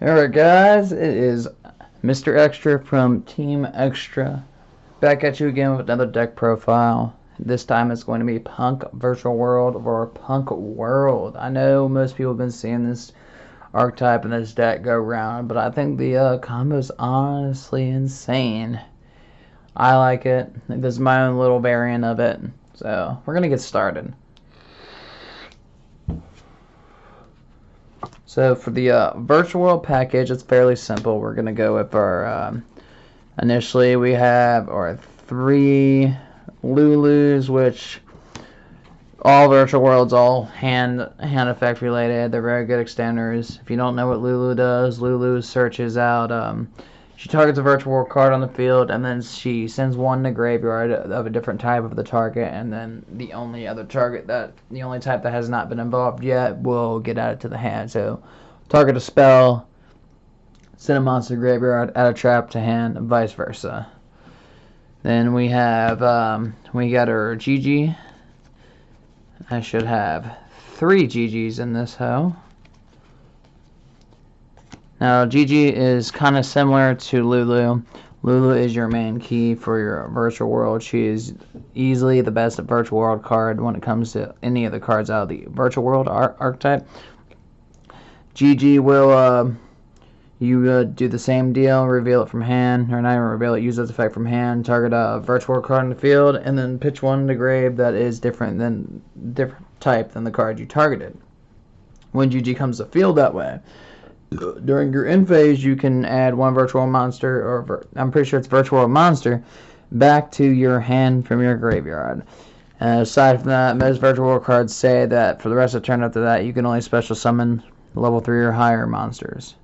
Alright guys, it is Mr. Extra from Team Extra back at you again with another deck profile. This time it's going to be Punk Virtual World or Punk World. I know most people have been seeing this archetype and this deck go around, but I think the combo is honestly insane. I like it. This is my own little variant of it. So we're going to get started. So for the Virtual World package, it's fairly simple. We're going to go with our, initially we have our 3 Lulus, which all Virtual Worlds, all hand effect related. They're very good extenders. If you don't know what Lulu does, Lulu searches out, she targets a Virtual World card on the field, and then she sends one to graveyard of a different type of the target, and then the only type that has not been involved yet will get added to the hand. So, target a spell, send a monster to graveyard, add a trap to hand, and vice versa. Then we have, we got our GG. I should have 3 GGs in this hoe. Now, GG is kind of similar to Lulu. Lulu is your main key for your Virtual World. She is easily the best Virtual World card when it comes to any of the cards out of the Virtual World archetype. GG will, you do the same deal, reveal it from hand, or not even reveal it, use its effect from hand, target a Virtual World card in the field, and then pitch one to grave that is different type than the card you targeted. When GG comes to field that way, during your end phase, you can add one Virtual Monster, or I'm pretty sure it's Virtual Monster, back to your hand from your graveyard. Aside from that, most Virtual World cards say that for the rest of the turn after that, you can only special summon level 3 or higher monsters.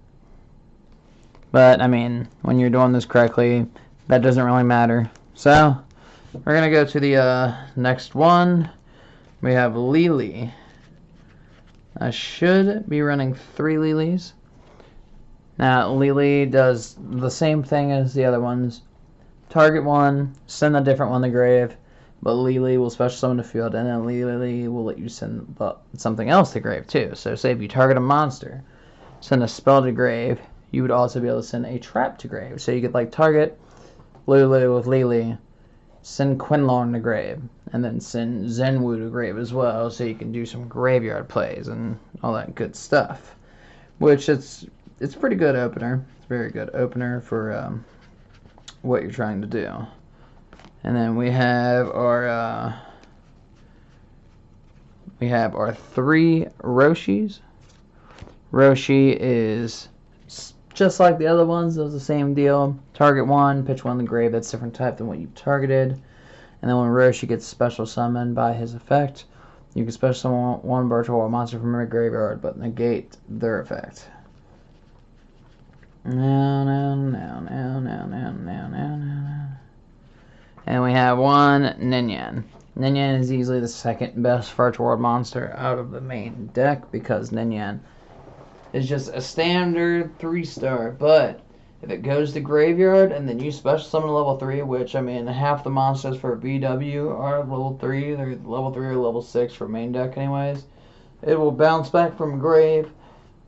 But, I mean, when you're doing this correctly, that doesn't really matter. So, we're going to go to the next one. We have Lily. I should be running 3 Lilies. Now, Lily does the same thing as the other ones. Target one, send a different one to grave, but Lily will special summon the field, and then Lily will let you send something else to grave too. So say if you target a monster, send a spell to grave, you would also be able to send a trap to grave. So you could like target Lulu with Lily, send Quinlan to grave, and then send Zenwu to grave as well, so you can do some graveyard plays and all that good stuff. Which it's a pretty good opener. It's a very good opener for what you're trying to do. And then we have our 3 Roshis. Roshi is just like the other ones, does the same deal. Target one, pitch one to the grave, that's a different type than what you targeted. And then when Roshi gets special summoned by his effect, you can special summon one Virtual Monster from your graveyard, but negate their effect. No. And we have one Ninian. Ninian is easily the second best Virtual World monster out of the main deck because Ninian is just a standard 3-star. But if it goes to graveyard and then you special summon level 3, which I mean half the monsters for VW are level 3, they're level 3 or level 6 for main deck anyways, it will bounce back from grave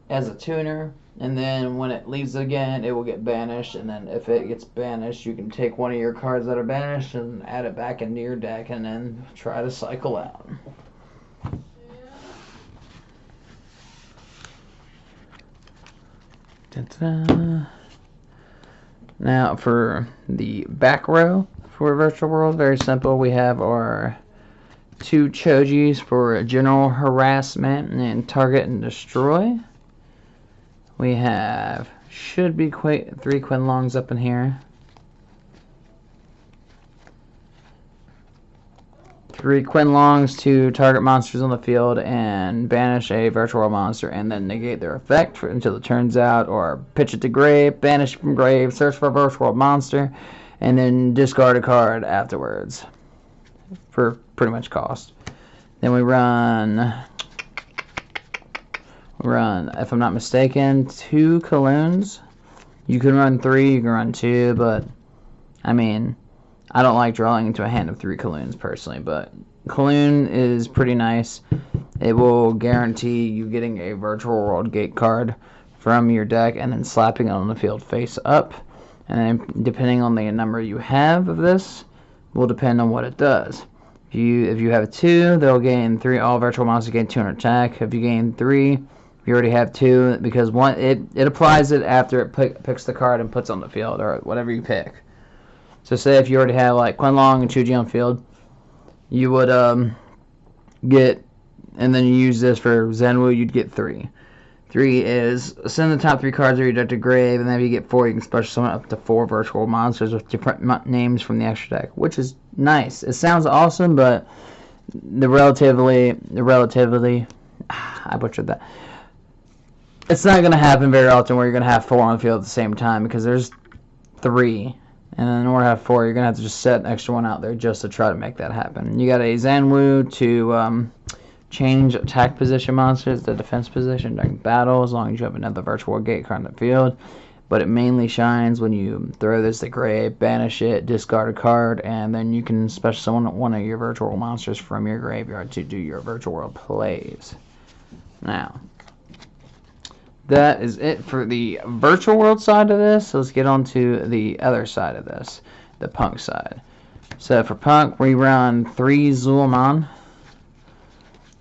as a tuner. And then when it leaves again, it will get banished. And then if it gets banished, you can take one of your cards that are banished and add it back into your deck and then try to cycle out. Ta-da. Now for the back row for Virtual World, very simple. We have our 2 Chojis for general harassment and target and destroy. We have, should be 3 Quinlongs up in here. 3 Quinlongs to target monsters on the field and banish a Virtual World monster and then negate their effect until it turns out, or pitch it to grave, banish from grave, search for a Virtual World monster, and then discard a card afterwards for pretty much cost. Then we run, if I'm not mistaken, 2 Coloons. You can run 3, you can run 2, but I mean, I don't like drawing into a hand of 3 Coloons personally, but Coloon is pretty nice. It will guarantee you getting a Virtual World Gate card from your deck and then slapping it on the field face up. And then depending on the number you have of this will depend on what it does. If you have 2, they'll gain 3. All virtual monsters gain 200 attack. If you gain 3, if you already have 2, because one it applies it after it picks the card and puts on the field, or whatever you pick. So say if you already have like Quinlong and Chuji on field, you would get, and then you use this for Zenwu, you'd get 3. 3 is send the top 3 cards of your deck to grave, and then if you get 4, you can special summon up to 4 virtual monsters with different names from the extra deck, which is nice. It sounds awesome, but the relatively, I butchered that. It's not going to happen very often where you're going to have 4 on the field at the same time, because there's 3. And then in order to have 4, you're going to have to just set an extra one out there just to try to make that happen. You got a Zenwu to change attack position monsters to defense position during battle, as long as you have another virtual gate card in the field. But it mainly shines when you throw this to grave, banish it, discard a card, and then you can special summon one of your virtual monsters from your graveyard to do your virtual world plays. Now, that is it for the virtual world side of this. So let's get on to the other side of this, the punk side. So for punk, we run 3 Zul'Aman.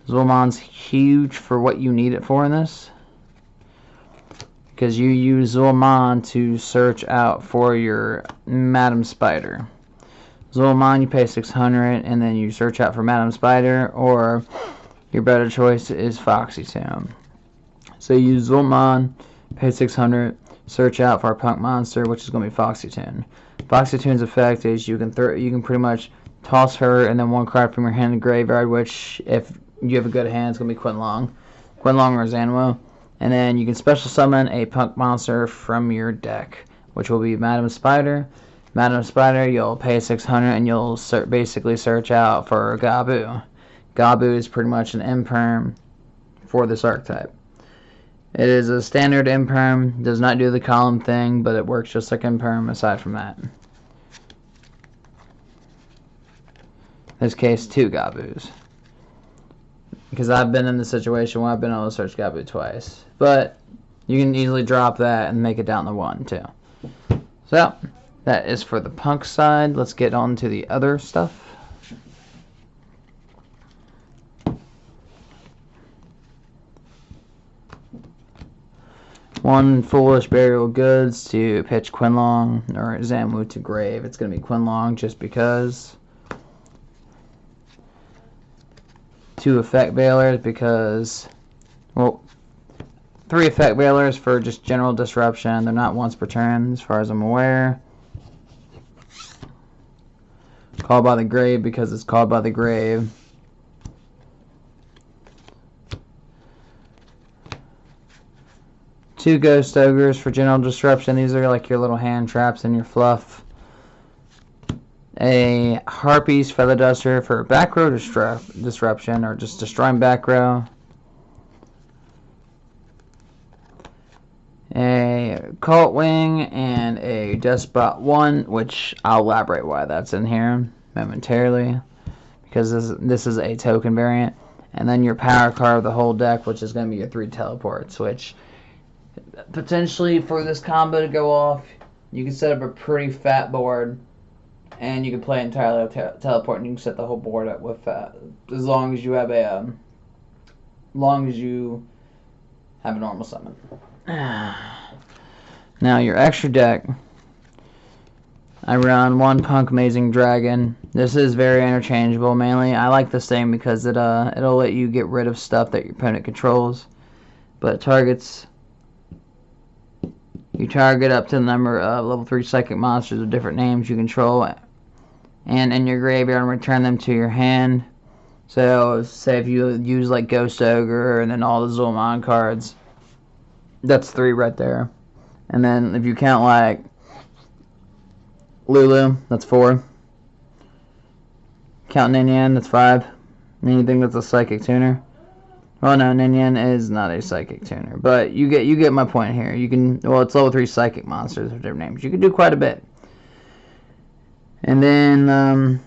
Zul'Aman's huge for what you need it for in this, because you use Zul'Aman to search out for your Madam Spider. Zul'Aman, you pay 600, and then you search out for Madam Spider, or your better choice is Foxy Tomb. So you use Zul'Aman, pay 600, search out for a punk monster, which is going to be Foxy Tomb. Foxy Tomb's effect is you can pretty much toss her and then 1 card from your hand to graveyard, which if you have a good hand, it's going to be Quinlong or Zenwu. And then you can special summon a punk monster from your deck, which will be Madam Spider. Madam Spider, you'll pay 600 and you'll basically search out for Gabu. Gabu is pretty much an imperm for this archetype. It is a standard imperm, does not do the column thing, but it works just like imperm aside from that. In this case, 2 Gabus. Because I've been in the situation where I've been able to search Gabu twice. But you can easily drop that and make it down to 1 too. So, that is for the punk side. Let's get on to the other stuff. One Foolish Burial Goods to pitch Quinlong, or Zenwu to grave. It's going to be Quinlong just because. 2 Effect Veilers because, well, 3 Effect Veilers for just general disruption. They're not once per turn as far as I'm aware. Called by the Grave because it's called by the Grave. Two Ghost Ogres for general disruption. These are like your little hand traps and your fluff. A Harpy's Feather Duster for back row disruption, or just destroying back row. A Cult Wing and a Despot 1, which I'll elaborate why that's in here momentarily, because this is a token variant. And then your power card of the whole deck, which is going to be your 3 teleports, which potentially for this combo to go off, you can set up a pretty fat board. And you can play entirely teleport, and you can set the whole board up with as long as you have a normal summon. Now your extra deck, I run 1 Punk Amazing Dragon. This is very interchangeable. Mainly, I like this thing because it'll let you get rid of stuff that your opponent controls, but it targets. You target up to the number of level 3 psychic monsters with different names you control, and in your graveyard, and return them to your hand. So, say if you use like Ghost Ogre and then all the Zul'Aman cards, that's 3 right there. And then if you count like Lulu, that's 4. Count Ninian, that's 5. Anything that's a psychic tuner. Well, no, Ninian is not a psychic tuner, but you get my point here. You can, well, it's level 3 psychic monsters with different names. You can do quite a bit. And then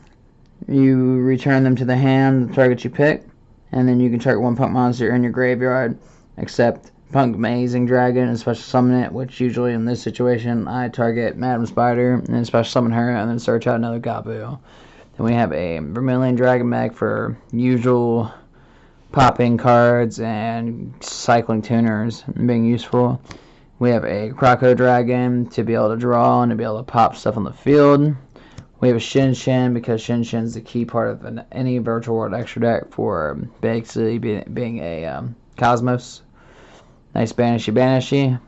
you return them to the hand, the target you pick, and then you can target 1 punk monster in your graveyard, except Punk Amazing Dragon and special summon it, which usually in this situation I target Madam Spider and then special summon her and then search out another Gabu. Then we have a Vermilion Dragon Mech for usual popping cards and cycling tuners and being useful. We have a Croco Dragon to be able to draw and to be able to pop stuff on the field. We have a Shinshin because Shinshin is the key part of any Virtual World extra deck for basically being a Cosmos. Nice Banishy.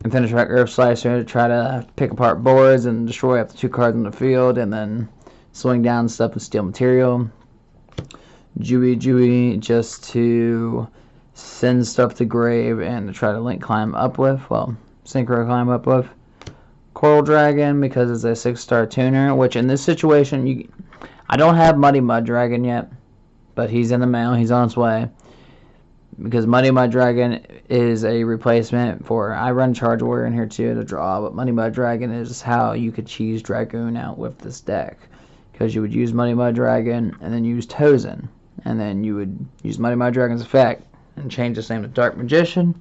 And finish back Earth Slicer to try to pick apart boards and destroy up to 2 cards on the field and then swing down stuff and steal material. Jui just to send stuff to grave and to try to link climb up with. Well, synchro climb up with. Coral Dragon because it's a 6-star tuner, which in this situation, I don't have Muddy Mud Dragon yet, but he's in the mail. He's on his way. Because Muddy Mud Dragon is a replacement for... I run Charge Warrior in here too to draw, but Muddy Mud Dragon is how you could cheese Dragoon out with this deck. Because you would use Muddy Mud Dragon and then use Tozen. And then you would use Muddy Mud Dragon's effect and change its name to Dark Magician.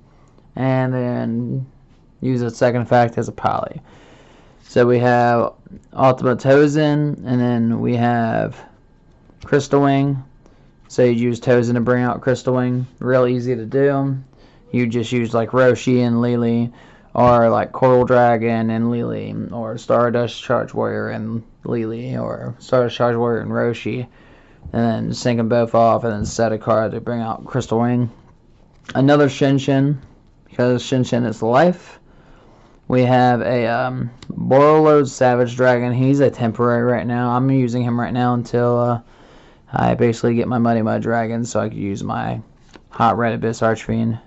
And then use its second effect as a poly. So we have Ultimate Tozen, and then we have Crystal Wing. So you use Tozen to bring out Crystal Wing. Real easy to do. You just use like Roshi and Lily, or like Coral Dragon and Lily, or Stardust Charge Warrior and Lily, or Stardust Charge Warrior and Roshi. And then sync them both off and then set a card to bring out Crystal Wing. Another Shinshin, because Shinshin is life. We have a Borreload Savage Dragon. He's a temporary right now. I'm using him right now until I basically get my Muddy Mud Dragon so I can use my Hot Red Abyss Archfiend.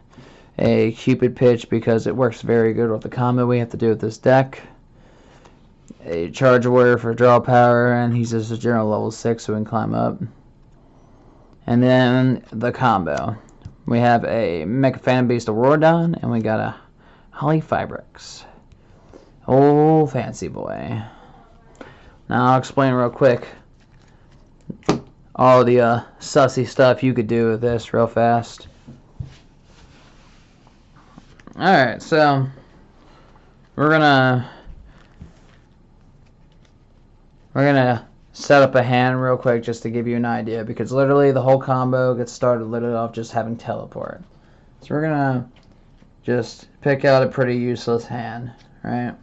A Cupid Pitch because it works very good with the combo we have to do with this deck. A Charge Warrior for draw power, and he's just a general level 6 so we can climb up. And then the combo. We have a Mecha Phantom Beast Auroradon, and we got a Holly Fibrex. Oh, fancy boy. Now I'll explain real quick all the sussy stuff you could do with this real fast. Alright, so we're gonna set up a hand real quick just to give you an idea, because literally the whole combo gets started literally off just having teleport. So we're gonna just pick out a pretty useless hand, right?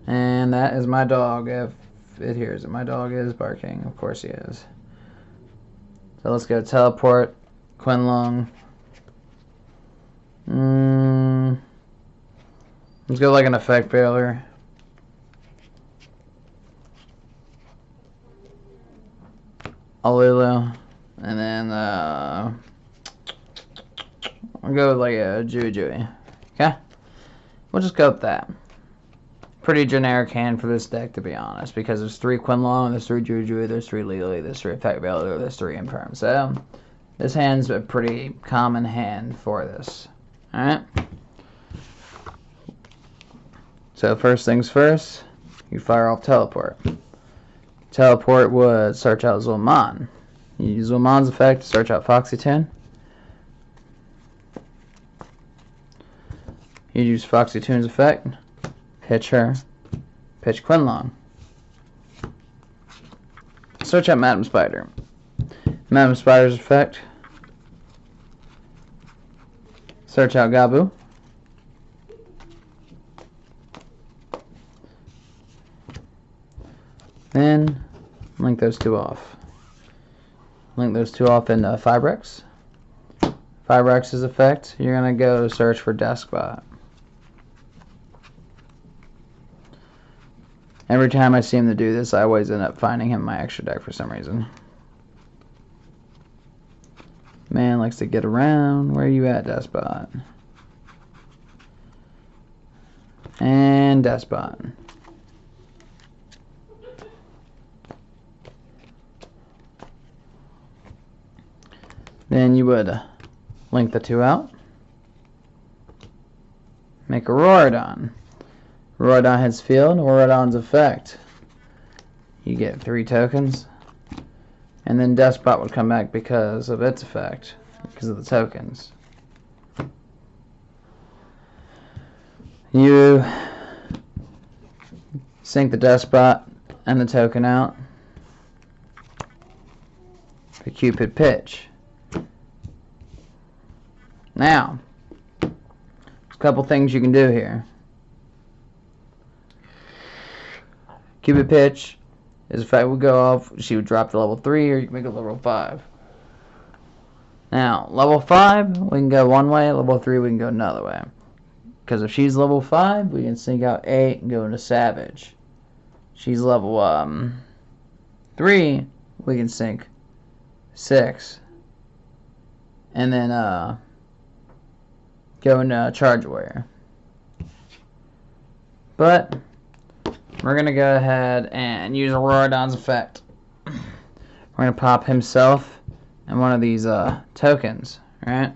And that is my dog, if it hears it. My dog is barking. Of course he is. So let's go teleport, Quinlong. Let's go like an effect failure. Alulu. And then I'll go with like a Jui. Okay? We'll just go with that. Pretty generic hand for this deck, to be honest, because there's 3 Quinlong, there's 3 Jui, there's 3 Lily, there's 3 Effect Failure, there's 3 Imperm. So this hand's a pretty common hand for this. Alright? So first things first, you fire off Teleport. Teleport would search out Zul'Mon. You use Zul'Mon's effect to search out Foxy Tune. You use Foxy Tune's effect, pitch her, pitch Quinlong. Search out Madam Spider. Madam Spider's effect, search out Gabu. Then link those 2 off. Link those 2 off in Fibrex. Fibrex's effect, you're going to go search for Deskbot. Every time I see him to do this, I always end up finding him in my extra deck for some reason. Man likes to get around. Where are you at, Despot? And Despot. Then you would link the 2 out. Make a Auroradon. Auroradon hits field. Auroradon's effect. You get 3 tokens. And then Despot would come back because of its effect, because of the tokens. You sink the Despot and the token out for Cupid Pitch. Now, there's a couple things you can do here. Cupid Pitch, his effect would go off. She would drop to level 3, or you can make it level 5. Now, level 5, we can go one way. Level 3, we can go another way. Because if she's level 5, we can sink out 8 and go into Savage. She's level 3, we can sink 6. And then go into Charge Warrior. But we're going to go ahead and use Auroradon's effect. We're going to pop himself and one of these tokens, right?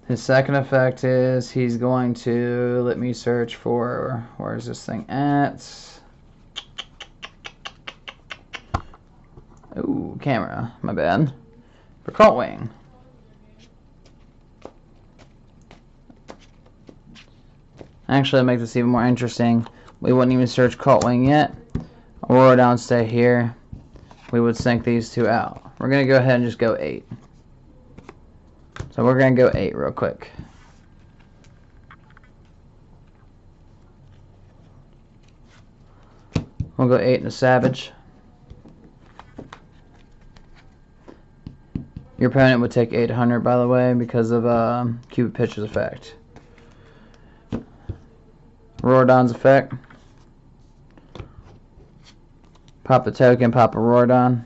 His second effect is he's going to, let me search for, where's this thing at? Ooh, camera, my bad. For Cult Wing. Actually, to make this even more interesting, we wouldn't even search Cult Wing yet. Auroradon stay here. We would sink these two out. We're going to go ahead and just go 8. So we're going to go 8 real quick. We'll go 8 into Savage. Your opponent would take 800, by the way, because of Cupid Pitch's effect. Auroradon's effect. Pop the token, pop Auroradon.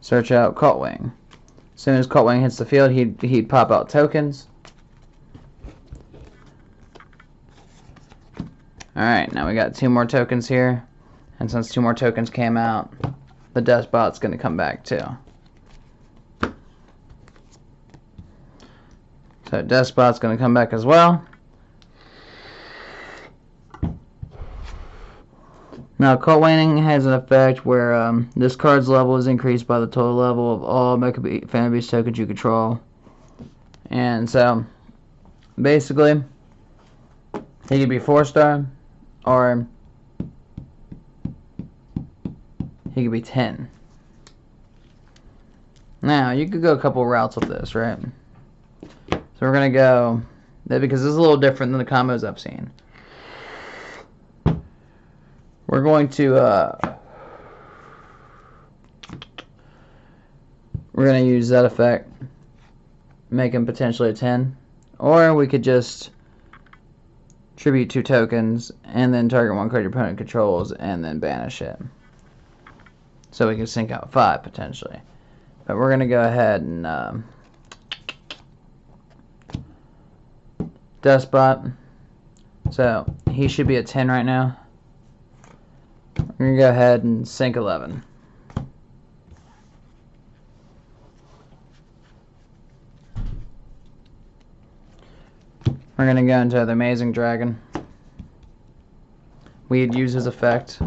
Search out Cult Wing. As soon as Cult Wing hits the field, he'd pop out tokens. Alright, now we got 2 more tokens here. And since 2 more tokens came out, the Despot's going to come back too. So Despot's going to come back as well. Now, Cult Wing has an effect where this card's level is increased by the total level of all Mecha Phantom Beast tokens you control. And so, basically, he could be 4-star, or he could be 10. Now, you could go a couple routes with this, right? So we're going to go, because this is a little different than the combos I've seen. We're going to use that effect, make him potentially a 10, or we could just tribute 2 tokens and then target 1 card your opponent controls and then banish it. So we can sink out 5 potentially. But we're gonna go ahead and Despot. So he should be at 10 right now. We're going to go ahead and sink 11. We're going to go into the Amazing Dragon. We'd use his effect,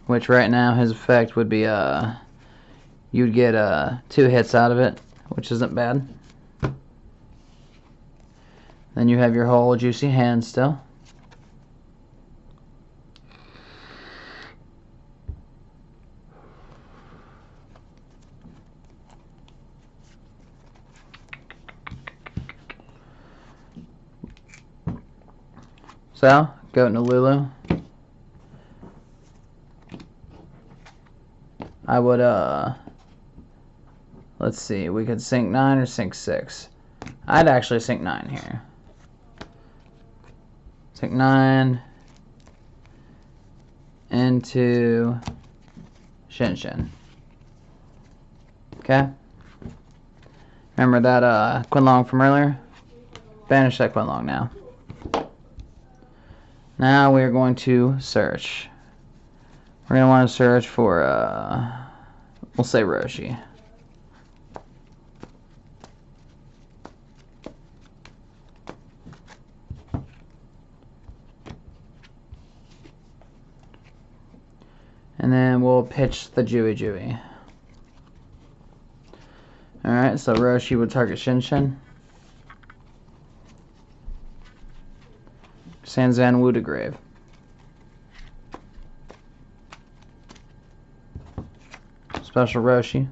which right now his effect would be, you'd get 2 hits out of it, which isn't bad. Then you have your whole juicy hand still. So, go into Lulu. I would, let's see, we could sink 9 or sink 6. I'd actually sink 9 here. Sink 9 into Shinshin. Okay? Remember that Quinlong from earlier? Banish that Quinlong now. Now we're going to search. We're going to want to search for, we'll say Roshi. And then we'll pitch the Jiwi. Alright, so Roshi would target Shinshin. Sanzan Wudigrave. Special Roshi.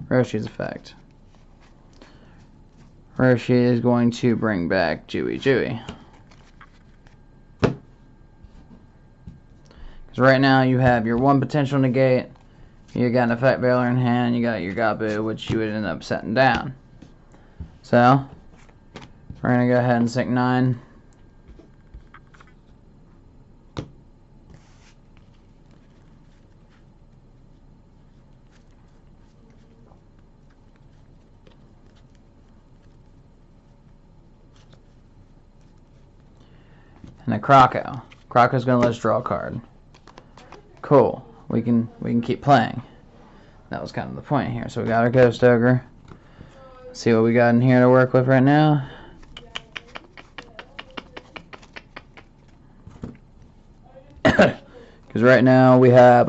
Roshi's effect. Roshi is going to bring back Jiwi. Because right now you have your one potential negate, you got an effect veiler in hand, you got your Gabu, which you would end up setting down. So, we're going to go ahead and sink 9. And a Krako. Krako's gonna let us draw a card. Cool. We can keep playing. That was kind of the point here. So we got our Ghost Ogre. Let's see what we got in here to work with right now. Because right now we have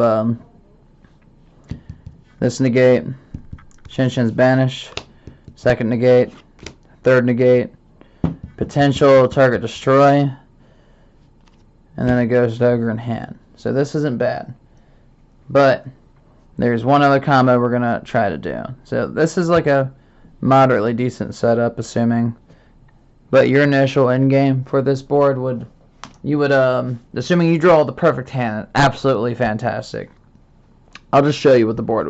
this negate, Shinshin's Banish, second negate, third negate, potential target destroy, and then a Ghost Ogre in hand. So this isn't bad. But there's one other combo we're going to try to do. So this is like a moderately decent setup, assuming. But your initial end game for this board would, assuming you draw the perfect hand, absolutely fantastic. I'll just show you what the board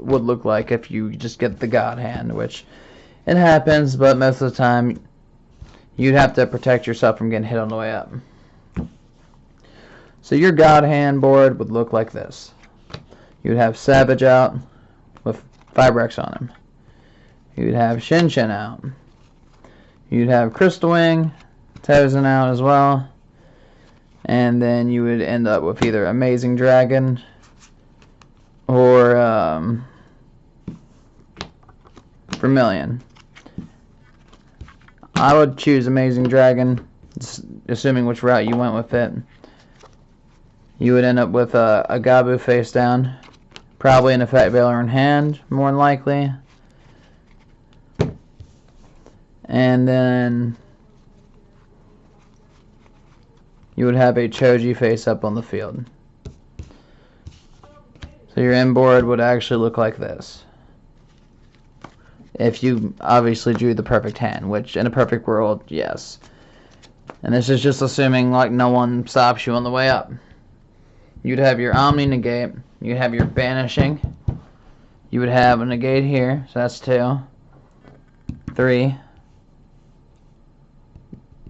would look like if you just get the God hand, which it happens, but most of the time you'd have to protect yourself from getting hit on the way up. So your God hand board would look like this. You'd have Savage out with Vibrex on him. You'd have Shinshin out. You'd have Crystal Wing, Tozen out as well. And then you would end up with either Amazing Dragon or Vermilion. I would choose Amazing Dragon, assuming which route you went with it. You would end up with a Gabu face down, probably an effect veiler in hand, more than likely. And then you would have a Choji face up on the field. So your end board would actually look like this. If you obviously drew the perfect hand, which in a perfect world, yes. And this is just assuming like no one stops you on the way up. You'd have your Omni negate, you'd have your banishing, you would have a negate here, so that's 2, 3,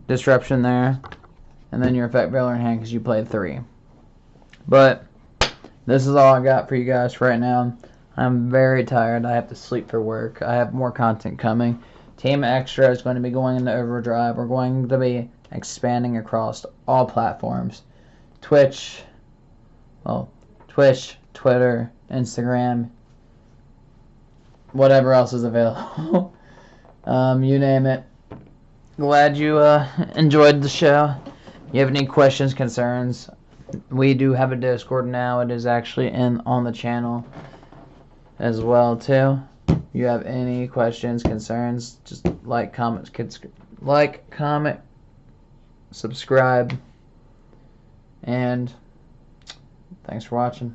disruption there, and then your effect veiler in hand because you played 3. But this is all I got for you guys for right now. I'm very tired. I have to sleep for work. I have more content coming. Team Extra is going to be going into overdrive. We're going to be expanding across all platforms. Twitch, Twitter, Instagram, whatever else is available. You name it. Glad you enjoyed the show. You have any questions, concerns? We do have a Discord now. It is actually on the channel as well too. You have any questions, concerns? Just like, comment, subscribe, and thanks for watching.